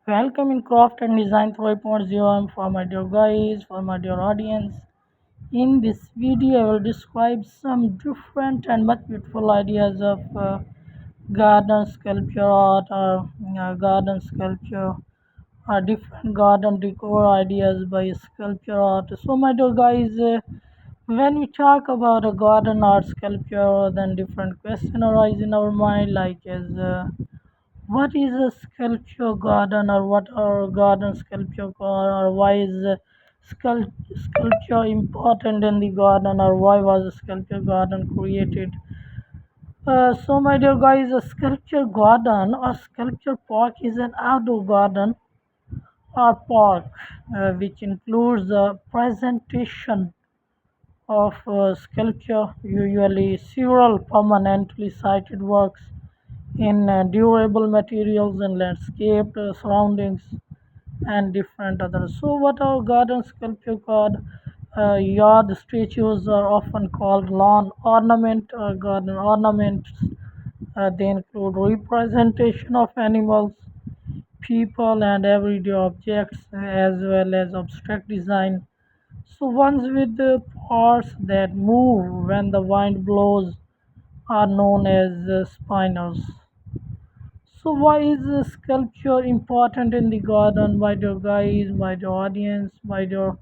Welcome in Craft and Design 3.0. For my dear guys, for my dear audience. In this video, I will describe some different and much beautiful ideas of garden sculpture art or garden sculpture or different garden decor ideas by sculpture art. So, my dear guys, when we talk about a garden art sculpture, then different questions arise in our mind, like as what is a sculpture garden, or what are garden sculpture or why is sculpture important in the garden, or why was a sculpture garden created? So my dear guys, a sculpture garden or sculpture park is an outdoor garden or park which includes a presentation of sculpture, usually several permanently sited works in durable materials and landscape surroundings and different others. So, what our garden sculpture called yard statues are often called lawn ornament or garden ornaments. They include representation of animals, people, and everyday objects, as well as abstract design. So, ones with the parts that move when the wind blows are known as spinners. So why is sculpture important in the garden? By the guys, by the audience, by the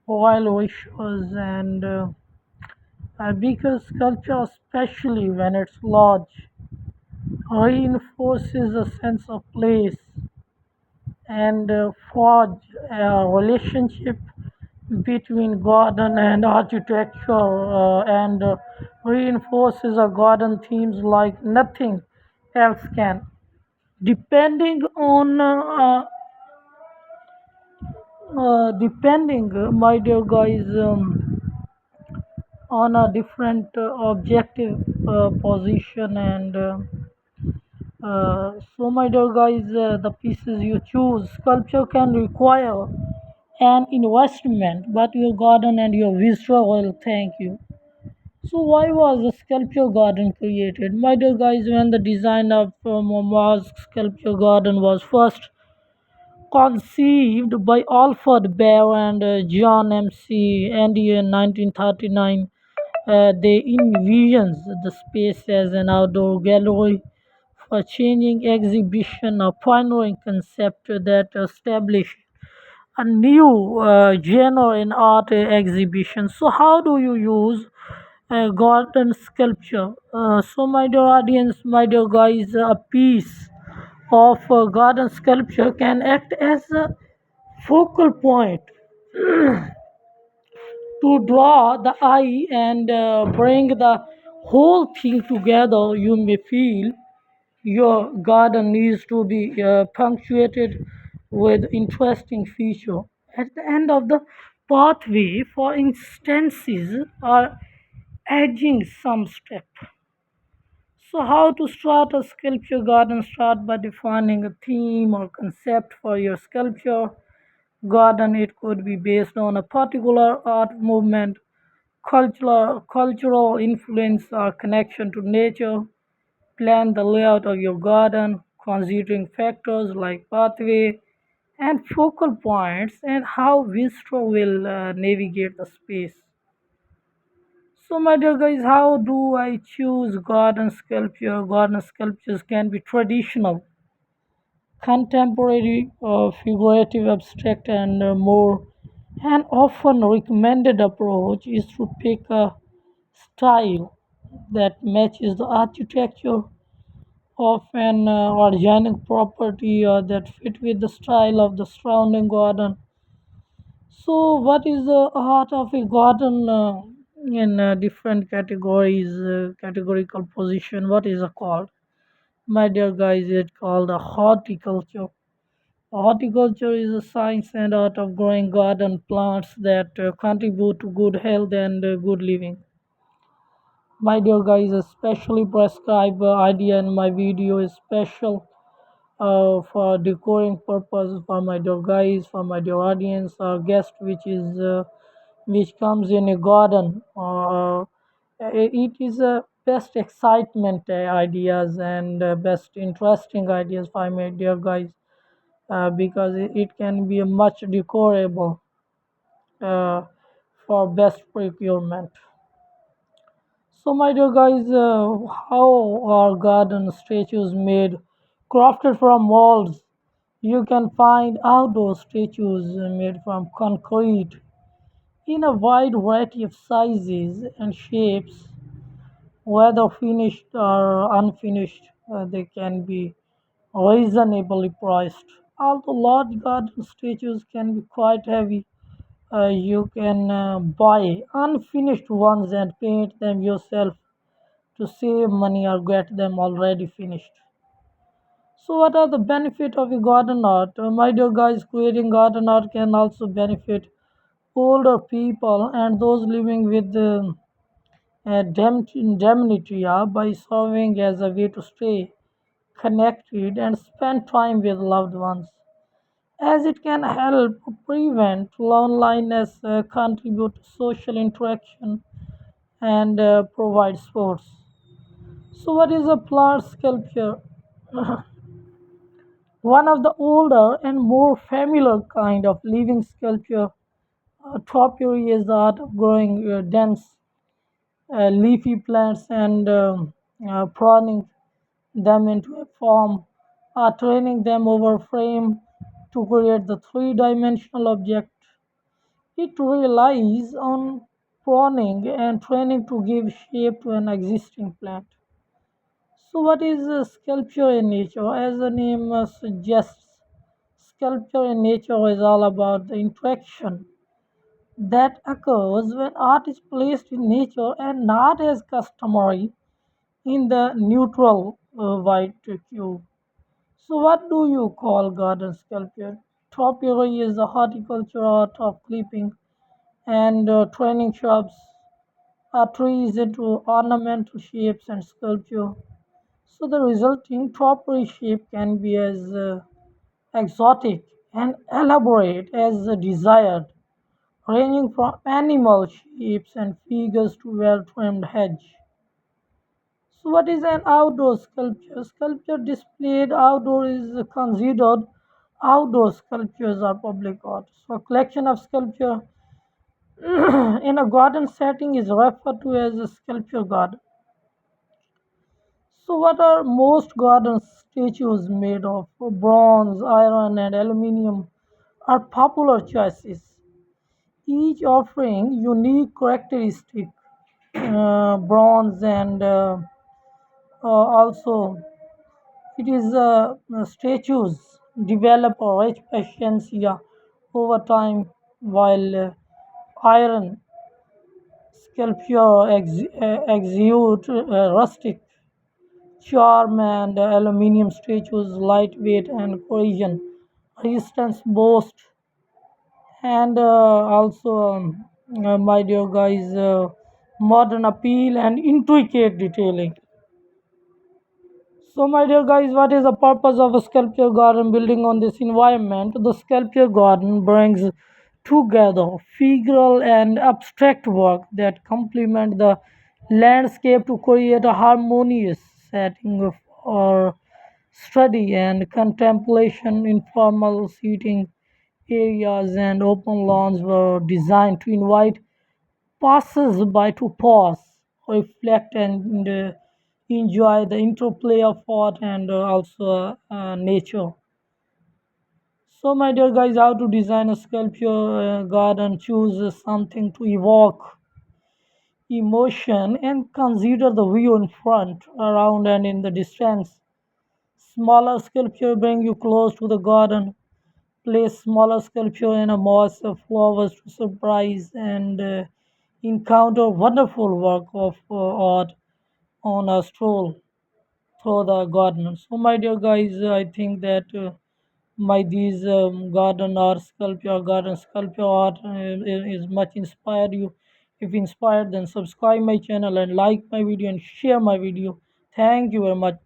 oil wishers, and because sculpture, especially when it's large, reinforces a sense of place and forge a relationship between garden and architecture and reinforces a garden themes like nothing else can. Depending on depending, my dear guys, on a different objective position, and so my dear guys, the pieces you choose, sculpture can require an investment, but your garden and your visitor will thank you. So why was the sculpture garden created? My dear guys, when the design of Mama's sculpture garden was first conceived by Alfred Bear and John M.C. Andy in 1939. They envisions the space as an outdoor gallery for changing exhibition, a pioneering concept that established a new genre in art exhibition. So, how do you use garden sculpture? So, my dear audience, my dear guys, a piece of garden sculpture can act as a focal point to draw the eye and bring the whole thing together. You may feel your garden needs to be punctuated with interesting feature at the end of the pathway, for instances, or edging some step. So, how to start a sculpture garden? Start by defining a theme or concept for your sculpture garden. It could be based on a particular art movement, cultural influence, or connection to nature. Plan the layout of your garden, considering factors like pathway and focal points and how visitor will navigate the space. So, my dear guys, how do I choose garden sculpture? Garden sculptures can be traditional, contemporary, figurative, abstract, and more. An often recommended approach is to pick a style that matches the architecture of an organic property or that fit with the style of the surrounding garden. So, what is the art of a garden in different categories, categorical position? What is it called? My dear guys, it's called a horticulture. Horticulture is a science and art of growing garden plants that contribute to good health and good living. My dear guys, especially prescribe idea in my video is special for decoring purpose for my dear guys, for my dear audience or guest, which comes in a garden. It is a best excitement ideas and best interesting ideas for my dear guys. because it can be much decorable uh, for best procurement. So, my dear guys, how are garden statues made? Crafted from molds. You can find outdoor statues made from concrete in a wide variety of sizes and shapes, whether finished or unfinished. They can be reasonably priced. Although large garden statues can be quite heavy, you can buy unfinished ones and paint them yourself to save money or get them already finished. So, what are the benefit of a garden art? My dear guys, creating garden art can also benefit older people and those living with dementia by serving as a way to stay connected and spend time with loved ones, as it can help prevent loneliness, contribute to social interaction, and provide sports. So, what is a plant sculpture? One of the older and more familiar kind of living sculpture. Topiary is the art of growing dense leafy plants and pruning them into a form, training them over frame to create the three-dimensional object. It relies on pruning and training to give shape to an existing plant. So, what is sculpture in nature? As the name suggests, sculpture in nature is all about the interaction that occurs when art is placed in nature and not as customary in the neutral white cube. So, what do you call garden sculpture? Topiary is the horticulture art of clipping and training shrubs, trees into ornamental shapes and sculpture. So, the resulting topiary shape can be as exotic and elaborate as desired, ranging from animal shapes and figures to well trimmed hedge. So, what is an outdoor sculpture? Sculpture displayed outdoor is considered outdoor sculptures are public art. So, a collection of sculpture in a garden setting is referred to as a sculpture garden. So, what are most garden statues made of? Bronze, iron, and aluminium are popular choices, each offering unique characteristics. Bronze and also it is statues develop a rich patience over time, while iron sculpture exude rustic charm, and aluminium statues lightweight and corrosion resistance boast. And also, my dear guys, modern appeal and intricate detailing. So, my dear guys, what is the purpose of a sculpture garden? Building on this environment, the sculpture garden brings together figural and abstract work that complement the landscape to create a harmonious setting for study and contemplation. Informal seating areas and open lawns were designed to invite passers-by to pause, reflect, and enjoy the interplay of art and also nature. So, my dear guys, how to design a sculpture garden? Choose something to evoke emotion and consider the view in front, around, and in the distance. Smaller sculpture bring you close to the garden. Place smaller sculpture in a mass of flowers to surprise and encounter wonderful work of art on a stroll through the garden. So, my dear guys, I think that my these garden sculpture art is much inspired you. If inspired, then subscribe my channel and like my video and share my video. Thank you very much.